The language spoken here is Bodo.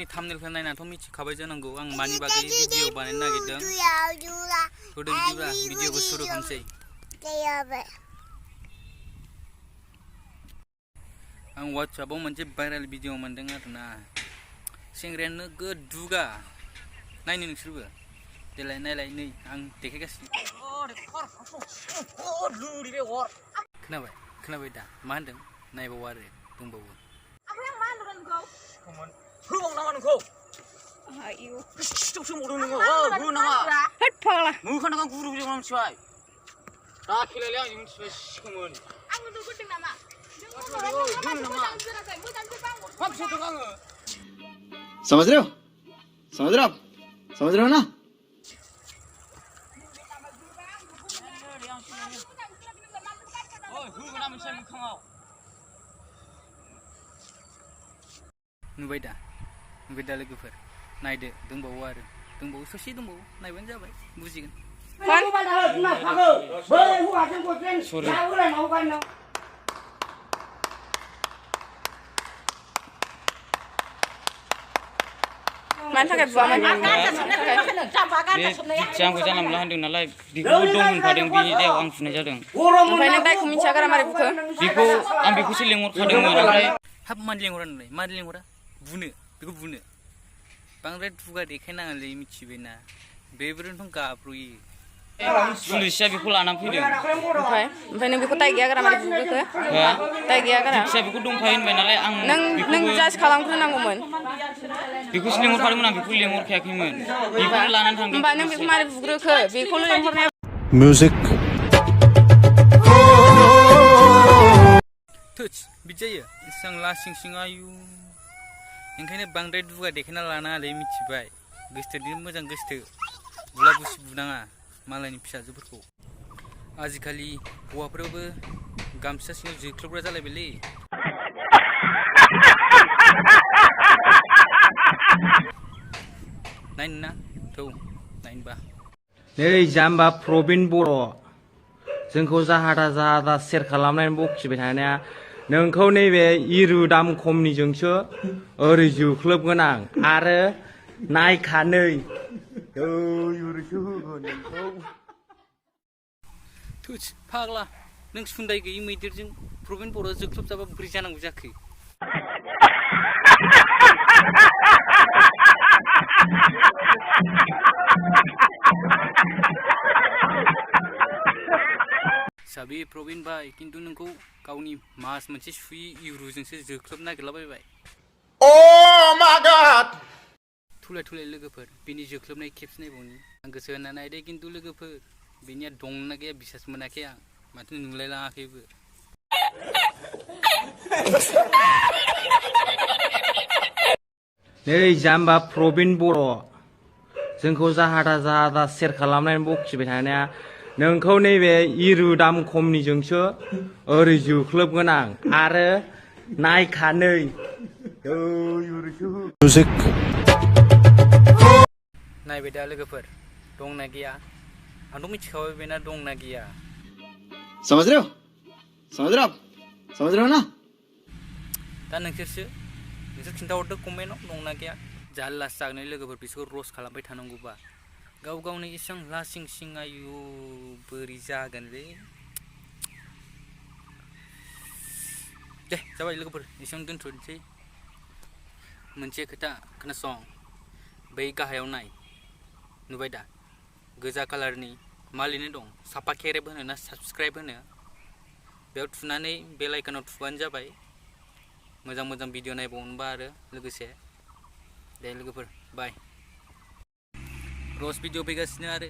आंनि थाम्बनेलखौ नायनानैथ' मिथिखाबाय जानांगौ आं मानि बागै भिडिअ बानायनो नागिरदों होदो बिदिब्ला भिडिअखौ सुरु खालामसै आं वाट्सएपआव मोनसे भाइरेल भिडिअ मोनदों आरोना सेंग्राया नोगोद दुगा नायनो नोंसोरबो देलाय नायलाय नै आं देखायगासिनो खोनाबाय दा मा होनदों नायबाव आरो दंबावो होबावनाङा नोंखौ सिथोब सोमावदों नोङो होनाङा होद फाग्ला मोखानाङा गुरु गुरु मिथिबाय दा खेलायलाय आंजों मिथिबाय सिखोमोन आङो नुगोरदों नामा समझ रहे हो ना नुबाय दा लोगोफोर नायदो दंबावो ससे दंबावो नायबानो जाबाय बुजिगोन मानि थाखाय बुआमोन आंखौ जानला मोनला होनदों नालाय बेखौबो दं होनखादों बिनि दायाव आं फुनाय जादों ओमफ्राय नों दायखौ मिथिया गारा मारै बुखो आं बेखौसो लेंहरखादोंमोन ओमफ्राय हाब मानो लेंहरा नोंलाय मानो लेंहरा बेखौ बुनो बांद्राय दुगा देखायनाङालै मिथिबायना बेफोरनोथ' गाब्र'यो पुलिसआ बेखौ लानानै फैदों ओमफ्राय नों बेखौ दाय गैया गारा मारै बुखो दाय गैया गारा पुलिसआ बेखौ दंखायो होनबाय नालाय आं नों जाज खालामग्रोनांगौमोन बेखौसो लेंहरखादोंमोन आं बेखौ लेंहरखायाखैमोन बेखौनो लानानै थांदों होमबा नों बेखौ मारै बुग्रोखो बेखौल' लेंहरनाया म्यूजिक थोच बिदि जायो इसां लासिं सिं आयु ओंखायनो बांद्राय दुगा देखायना लानाङालै मिथिबाय गोसोथोदि मोजां गोसोथो बुला बुसि बुनाङा मालायनि फिसाजोफोरखौ आजिखालि हौवाफोराबो गामसा सिङाव जोख्लोबग्रा जालायबायलै नायनोना थौ नायनोबा नै जाम्बा प्रबिन बर' जोंखौ जाहादा सेर खालामनानै बखिबाय थानाया नोंखौ नैबे इरु दाम खमनिजोंसो ओरै जोख्लोबगोन आं आरो नायखा नै ओरैसो होगोन नोंखौ थोच फाग्ला नों सुन्दाय गैयि मैदेरजों प्रबिन बर'आ जोख्लोब जाबा बोरै जानांगौ जाखो साबि प्रबिन भाई किन्तु नोंखौ गावनि मास मोनसे सुयि इउरुजोंसो जोख्लोब नागिरलाबायबाय थुलाय लोगोफोर बिनि जोख्लोबनाय खेबसे नायबावनि आं गोसो होना नायदे किन्तु लोगोफोर बिनिया दंना गैया बिसास मोनाखै आं माथो नुलायलाङाखैबो नै जाम्बा प्रबिन बर' जोंखौ जाहादा सेर खालामनानै बखिबाय थानाया नोंखौ नैबे इरु दाम खमनिजोंसो ओरै जोख्लोबगोन आं आरो नायखा नै ओरैसो म्यूजिक नायबाय दा लोगोफोर दंना गैया आंथ' मिथिखाबाय बेना दंना गैया समझ रहे हो ना दा नोंसोर खिन्थाहरदो कमेन्टआव दंना गैया जारलासो जागोन लोगोफोर बिसोरखौ रस्ट खालामबाय थानांगौबा गावनो इसां लासिं सिं आयु बोरै जागोनलै दे जाबाय लोगोफोर एसेयावनो दोनथ'नोसै मोनसे खोथा खोनासं बै गाहायाव नाय नुबाय दा गोजा कालारनि मा लिरनाय दं साफा केरेब होनो ना साबस्क्राइब होनो बेयाव थुनानै बेल आइकनाव थुबानो जाबाय मोजां भिडिअ नायबावनोबा आरो लोगोसे दे लोगोफोर बाय रस भिडिअ फैगासिनो आरो